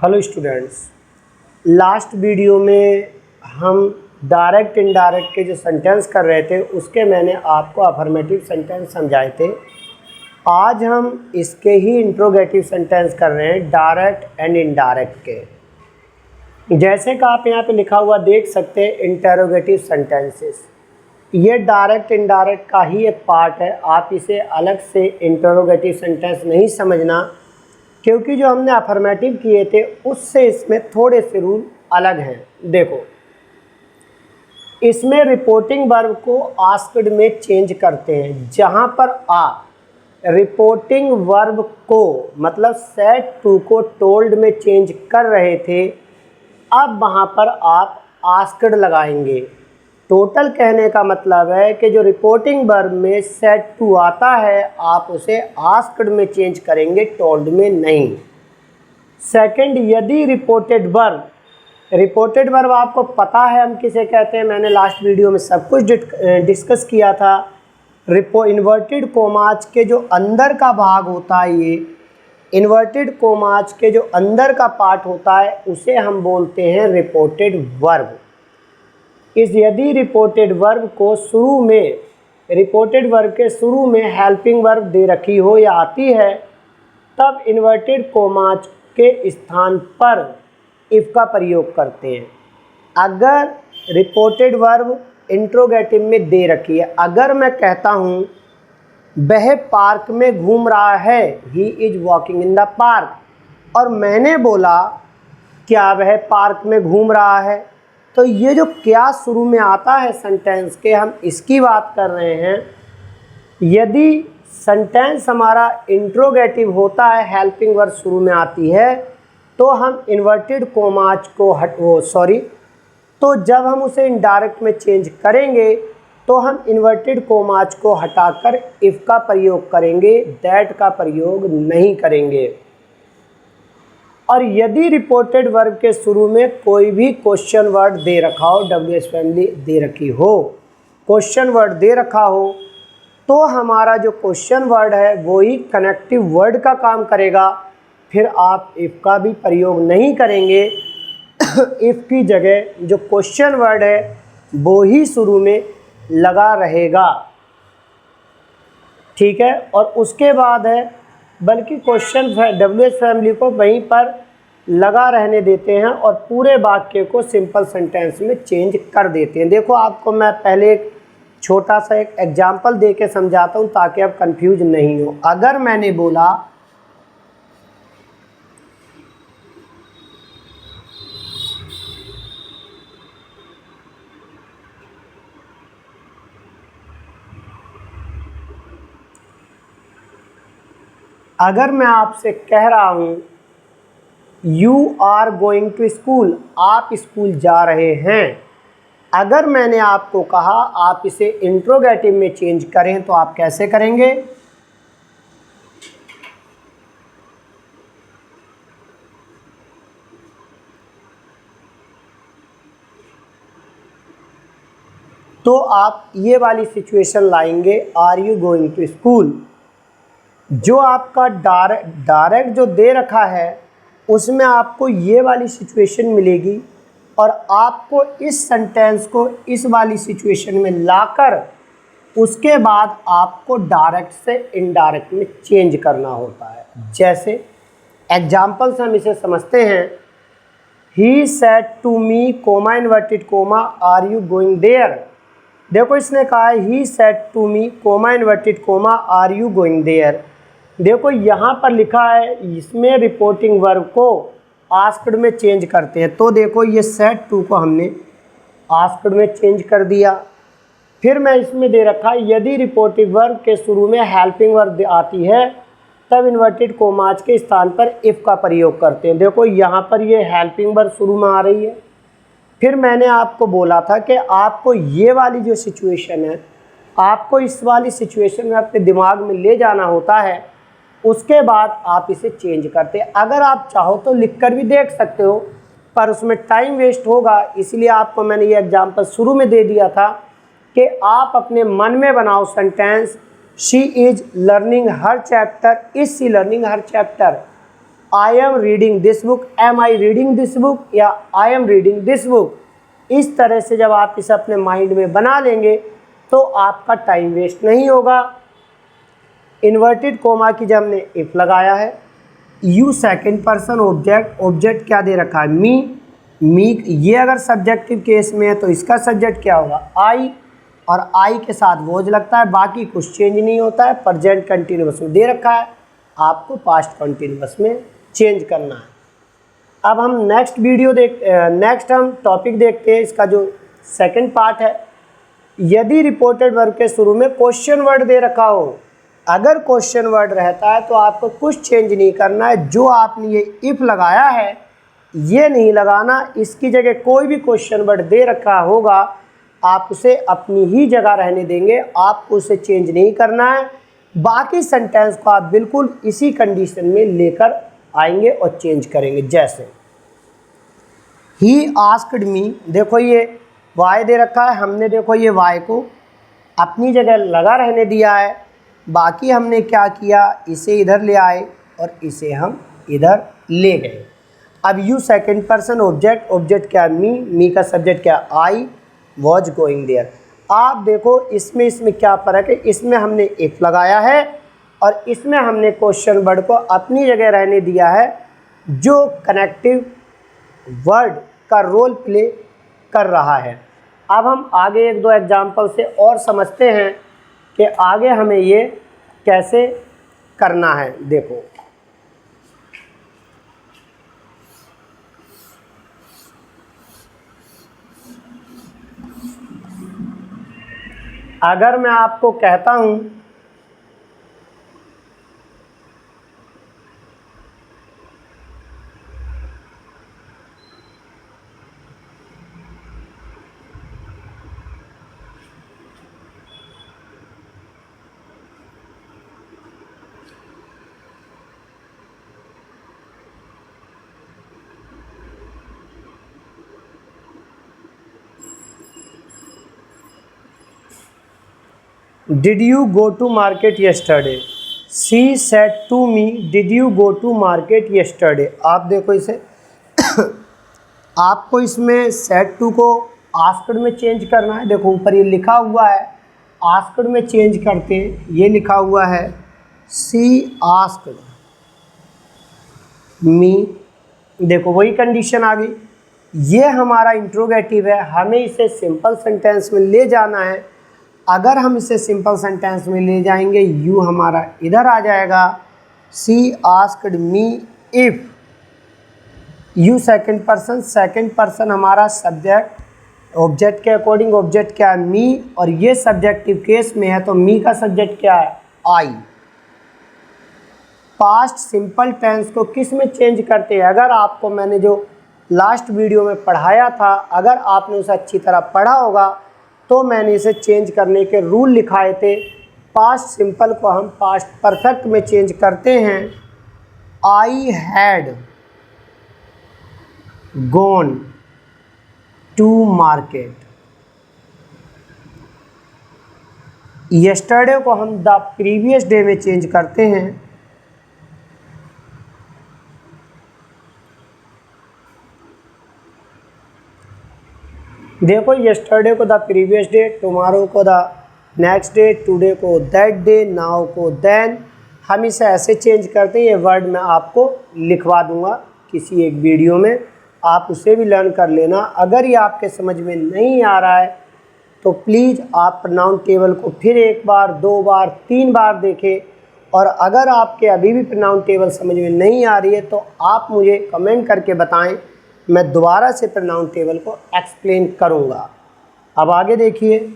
Hello students, last video में हम direct indirect के जो सेंटेंस कर रहे थे उसके मैंने आपको अफर्मेटिव सेंटेंस समझाए थे। आज हम इसके ही इंट्रोगेटिव सेंटेंस कर रहे हैं डायरेक्ट एंड इनडायरेक्ट के। जैसे कि आप यहाँ पे लिखा हुआ देख सकते हैं इंटेरोगेटिव सेंटेंसेस। ये डायरेक्ट इनडायरेक्ट का ही एक पार्ट है, आप इसे अलग से इंटेरोगेटिव सेंटेंस नहीं समझना, क्योंकि जो हमने अफर्मेटिव किए थे उससे इसमें थोड़े से रूल अलग हैं। देखो, इसमें रिपोर्टिंग वर्ब को आस्क्ड में चेंज करते हैं। जहां पर आप रिपोर्टिंग वर्ब को मतलब सेड टू को टोल्ड में चेंज कर रहे थे, अब वहां पर आप आस्क्ड लगाएंगे। टोटल कहने का मतलब है कि जो रिपोर्टिंग वर्ब में सेड टू आता है आप उसे आस्क्ड में चेंज करेंगे, टोल्ड में नहीं। सेकंड, यदि रिपोर्टेड वर्ब आपको पता है हम किसे कहते हैं, मैंने लास्ट वीडियो में सब कुछ डिस्कस किया था। इन्वर्टेड कोमाज के जो अंदर का भाग होता है, ये इन्वर्टेड कोमाज के जो अंदर का पार्ट होता है उसे हम बोलते हैं रिपोर्टेड वर्ब। यदि रिपोर्टेड वर्ब के शुरू में हेल्पिंग वर्ब दे रखी हो या आती है, तब इन्वर्टेड कोमाज के स्थान पर इफ़ का प्रयोग करते हैं। अगर रिपोर्टेड वर्ब इंट्रोगेटिव में दे रखी है, अगर मैं कहता हूँ वह पार्क में घूम रहा है, he is walking in the park, और मैंने बोला क्या वह पार्क में घूम रहा है, तो ये जो क्या शुरू में आता है सेंटेंस के, हम इसकी बात कर रहे हैं। यदि सेंटेंस हमारा इंट्रोगेटिव होता है, हेल्पिंग वर्ब शुरू में आती है, तो हम इन्वर्टेड कोमाज को तो जब हम उसे इनडायरेक्ट में चेंज करेंगे तो हम इन्वर्टेड कोमाज को हटाकर इफ़ का प्रयोग करेंगे, दैट का प्रयोग नहीं करेंगे। और यदि रिपोर्टेड वर्ब के शुरू में कोई भी क्वेश्चन वर्ड दे रखा हो, डब्ल्यूएच फैमिली दे रखी हो, क्वेश्चन वर्ड दे रखा हो, तो हमारा जो क्वेश्चन वर्ड है वो ही कनेक्टिव वर्ड का काम करेगा। फिर आप इफ़ का भी प्रयोग नहीं करेंगे। इफ़ की जगह जो क्वेश्चन वर्ड है वो ही शुरू में लगा रहेगा, ठीक है। और उसके बाद है, बल्कि क्वेश्चन डब्ल्यूएच फैमिली को वहीं पर लगा रहने देते हैं और पूरे वाक्य को सिंपल सेंटेंस में चेंज कर देते हैं। देखो, आपको मैं पहले एक छोटा सा एक एग्जांपल दे के समझाता हूँ ताकि आप कंफ्यूज नहीं हो। अगर मैंने बोला अगर मैं आपसे कह रहा हूँ you are going to school, आप स्कूल जा रहे हैं, अगर मैंने आपको कहा आप इसे इंट्रोगेटिव में चेंज करें तो आप कैसे करेंगे? तो आप ये वाली सिचुएशन लाएंगे, are you going to school. जो आपका डायरेक्ट जो दे रखा है उसमें आपको ये वाली सिचुएशन मिलेगी और आपको इस सेंटेंस को इस वाली सिचुएशन में लाकर उसके बाद आपको डायरेक्ट से इनडायरेक्ट में चेंज करना होता है। जैसे एग्जाम्पल से हम इसे समझते हैं। He said to me comma inverted comma are you going there. देखो, इसने कहा है he said to me comma inverted comma are you going there. देखो, यहाँ पर लिखा है इसमें रिपोर्टिंग वर्ब को आस्क्ड में चेंज करते हैं, तो देखो ये सेड टू को हमने आस्क्ड में चेंज कर दिया। फिर मैं इसमें दे रखा है यदि रिपोर्टिंग वर्ब के शुरू में हेल्पिंग वर्ब आती है तब इन्वर्टेड कोमाज के स्थान पर इफ़ का प्रयोग करते हैं। देखो, यहाँ पर ये हेल्पिंग वर्ब शुरू में आ रही है। फिर मैंने आपको बोला था कि आपको ये वाली जो सिचुएशन है, आपको इस वाली सिचुएशन में अपने दिमाग में ले जाना होता है, उसके बाद आप इसे चेंज करते हैं। अगर आप चाहो तो लिखकर भी देख सकते हो, पर उसमें टाइम वेस्ट होगा, इसलिए आपको मैंने ये एग्जांपल शुरू में दे दिया था कि आप अपने मन में बनाओ sentence she is learning her chapter, is she learning her chapter. I am reading this book, am I reading this book या I am reading this book. इस तरह से जब आप इसे अपने माइंड में बना लेंगे तो आपका टाइम वेस्ट नहीं होगा। इन्वर्टेड कोमा की जब हमने इफ लगाया है, you second person object, object क्या दे रखा है मी, ये अगर सब्जेक्टिव केस में है तो इसका सब्जेक्ट क्या होगा आई, और आई के साथ वॉज लगता है, बाकी कुछ चेंज नहीं होता है। प्रेजेंट कंटिन्यूअस में दे रखा है, आपको पास्ट कंटिन्यूअस में चेंज करना है। अब हम नेक्स्ट हम टॉपिक देखते हैं, इसका जो सेकंड पार्ट है। यदि रिपोर्टेड वर्ब के शुरू में क्वेश्चन वर्ड दे रखा हो, अगर क्वेश्चन वर्ड रहता है तो आपको कुछ चेंज नहीं करना है। जो आपने ये इफ लगाया है ये नहीं लगाना, इसकी जगह कोई भी क्वेश्चन वर्ड दे रखा होगा आप उसे अपनी ही जगह रहने देंगे, आपको उसे चेंज नहीं करना है। बाकी सेंटेंस को आप बिल्कुल इसी कंडीशन में लेकर आएंगे और चेंज करेंगे। जैसे ही आस्क्ड मी, देखो ये वाई दे रखा है, हमने देखो ये वाई को अपनी जगह लगा रहने दिया है। बाकी हमने क्या किया, इसे इधर ले आए और इसे हम इधर ले गए। अब you second person object, object क्या मी का सब्जेक्ट क्या आई, वॉज गोइंग देयर। आप देखो इसमें क्या फ़र्क है, इसमें हमने इफ लगाया है और इसमें हमने क्वेश्चन वर्ड को अपनी जगह रहने दिया है, जो कनेक्टिव वर्ड का रोल प्ले कर रहा है। अब हम आगे एक दो एग्जाम्पल से और समझते हैं कि आगे हमें ये कैसे करना है। देखो अगर मैं आपको कहता हूँ Did you go to market yesterday? She said to me, Did you go to market yesterday? आप देखो इसे आपको इसमें said to को asked में चेंज करना है। देखो ऊपर ये लिखा हुआ है, asked में चेंज करते हैं, ये लिखा हुआ है she asked me। देखो वही कंडीशन आ गई। ये हमारा इंट्रोगेटिव है, हमें इसे सिंपल सेंटेंस में ले जाना है। अगर हम इसे सिंपल सेंटेंस में ले जाएंगे, यू हमारा इधर आ जाएगा, she asked me if, you second person हमारा सब्जेक्ट, ऑब्जेक्ट के अकॉर्डिंग ऑब्जेक्ट क्या है मी, और ये सब्जेक्टिव केस में है तो मी का सब्जेक्ट क्या है आई। पास्ट सिंपल टेंस को किस में चेंज करते हैं, अगर आपको मैंने जो लास्ट वीडियो में पढ़ाया था, अगर आपने उसे अच्छी तरह पढ़ा होगा तो मैंने इसे चेंज करने के रूल लिखाए थे। पास्ट सिंपल को हम पास्ट परफेक्ट में चेंज करते हैं, I had gone to market. Yesterday को हम द प्रीवियस डे में चेंज करते हैं, देखो यस्टरडे को द प्रीवियस डे, टुमारो को द नेक्स्ट डे, टुडे को दैट डे, नाउ को देन। हम इसे ऐसे चेंज करते हैं। ये वर्ड मैं आपको लिखवा दूंगा किसी एक वीडियो में, आप उसे भी लर्न कर लेना। अगर ये आपके समझ में नहीं आ रहा है तो प्लीज़ आप प्रोनाउन टेबल को फिर एक बार, दो बार, तीन बार देखें। और अगर आपके अभी भी प्रोनाउन टेबल समझ में नहीं आ रही है तो आप मुझे कमेंट करके बताएं, मैं दोबारा से प्रोनाउन टेबल को एक्सप्लेन करूंगा। अब आगे देखिए,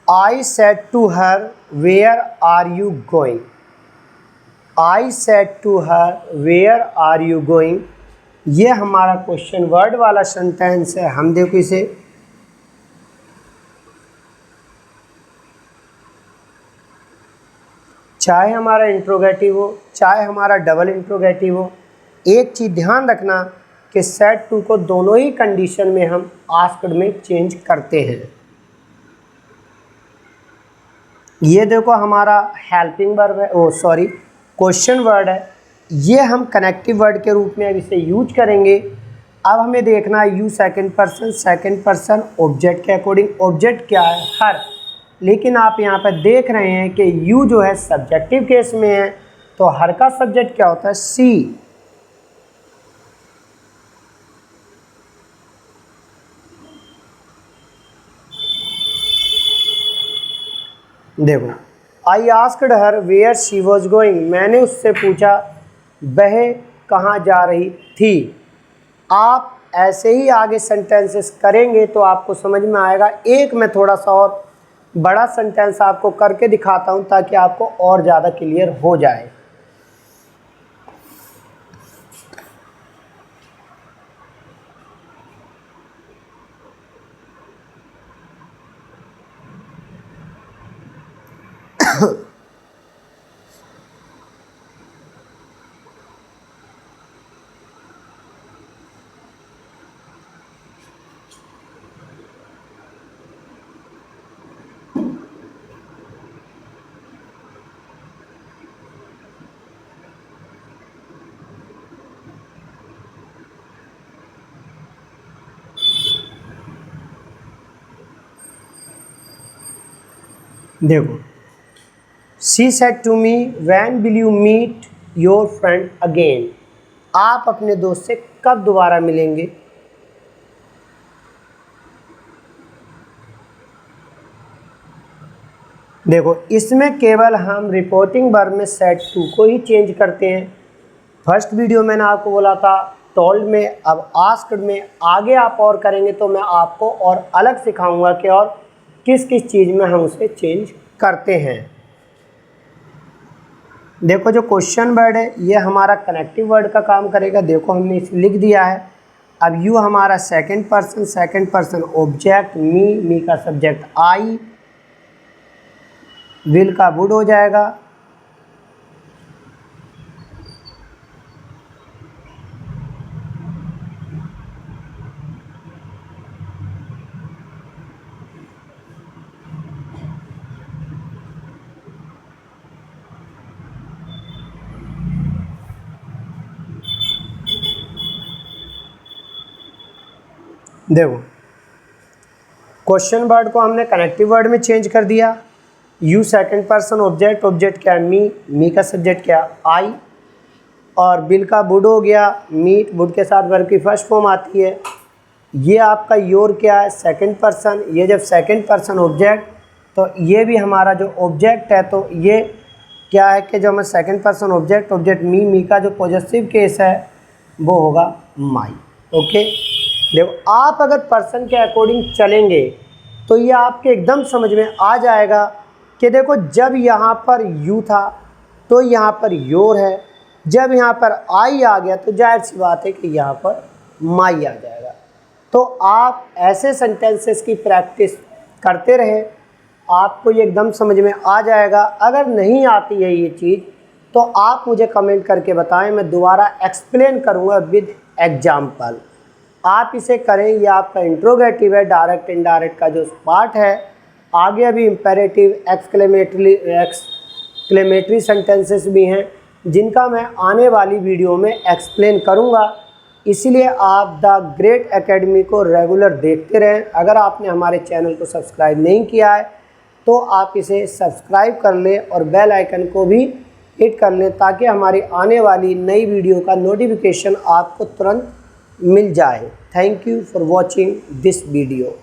I said to her, where are you going? I said to her where are you going, ये हमारा क्वेश्चन वर्ड वाला सेंटेंस है। हम देखो इसे, चाहे हमारा इंट्रोगेटिव हो चाहे हमारा डबल इंट्रोगेटिव हो, एक चीज़ ध्यान रखना कि सेड टू को दोनों ही कंडीशन में हम आस्क्ड में चेंज करते हैं। ये देखो हमारा हेल्पिंग वर्ब है, क्वेश्चन वर्ड है, ये हम कनेक्टिव वर्ड के रूप में अब इसे यूज करेंगे। अब हमें देखना है यू सेकंड पर्सन ऑब्जेक्ट के अकॉर्डिंग। ऑब्जेक्ट क्या है? हर। लेकिन आप यहाँ पर देख रहे हैं कि यू जो है सब्जेक्टिव केस में है, तो हर का सब्जेक्ट क्या होता है? सी। देखो, I asked her where she was going, मैंने उससे पूछा वह कहाँ जा रही थी। आप ऐसे ही आगे सेंटेंसेस करेंगे तो आपको समझ में आएगा। एक मैं थोड़ा सा और बड़ा सेंटेंस आपको करके दिखाता हूँ ताकि आपको और ज़्यादा क्लियर हो जाए। देखो, she said to me when will you meet your friend again, आप अपने दोस्त से कब दोबारा मिलेंगे? देखो, इसमें केवल हम रिपोर्टिंग वर्ब में सेड टू को ही चेंज करते हैं। फर्स्ट वीडियो मैंने आपको बोला था टोल्ड में, अब आस्क्ड में। आगे आप और करेंगे तो मैं आपको और अलग सिखाऊंगा कि और किस किस चीज़ में हम उसे चेंज करते हैं। देखो, जो क्वेश्चन वर्ड है ये हमारा कनेक्टिव वर्ड का काम करेगा। देखो, हमने इसे लिख दिया है। अब यू हमारा सेकंड पर्सन ऑब्जेक्ट, मी का सब्जेक्ट आई, विल का वुड हो जाएगा। देखो, क्वेश्चन वर्ड को हमने कनेक्टिव वर्ड में चेंज कर दिया। यू सेकंड पर्सन ऑब्जेक्ट क्या है? मी का सब्जेक्ट क्या? आई, और बिल का वुड हो गया। मीट, वुड के साथ वर्ब की फर्स्ट फॉर्म आती है। ये आपका योर क्या है? Second person. ये जब सेकंड पर्सन ऑब्जेक्ट, तो ये भी हमारा जो ऑब्जेक्ट है, तो ये क्या है कि जो हमें सेकंड पर्सन ऑब्जेक्ट मी का जो पॉजेसिव केस है वो होगा माई। ओके, देखो, आप अगर पर्सन के अकॉर्डिंग चलेंगे तो ये आपके एकदम समझ में आ जाएगा कि देखो, जब यहाँ पर यू था तो यहाँ पर योर है, जब यहाँ पर आई आ गया तो जाहिर सी बात है कि यहाँ पर माई आ जाएगा। तो आप ऐसे सेंटेंसेस की प्रैक्टिस करते रहें, आपको ये एकदम समझ में आ जाएगा। अगर नहीं आती है ये चीज़ तो आप मुझे कमेंट करके बताएं, मैं दोबारा एक्सप्लेन करूँगा विद एग्जाम्पल। आप इसे करें। ये आपका इंट्रोगेटिव है, डायरेक्ट इनडायरेक्ट का जो पार्ट है। आगे अभी इम्पेरेटिव, एक्सक्लेमेटरी सेंटेंसेस भी हैं जिनका मैं आने वाली वीडियो में एक्सप्लेन करूंगा। इसलिए आप द ग्रेट एकेडमी को रेगुलर देखते रहें। अगर आपने हमारे चैनल को सब्सक्राइब नहीं किया है तो आप इसे सब्सक्राइब कर लें और बेल आइकन को भी हिट कर लें ताकि हमारी आने वाली नई वीडियो का नोटिफिकेशन आपको तुरंत मिल जाए। Thank you for watching this video.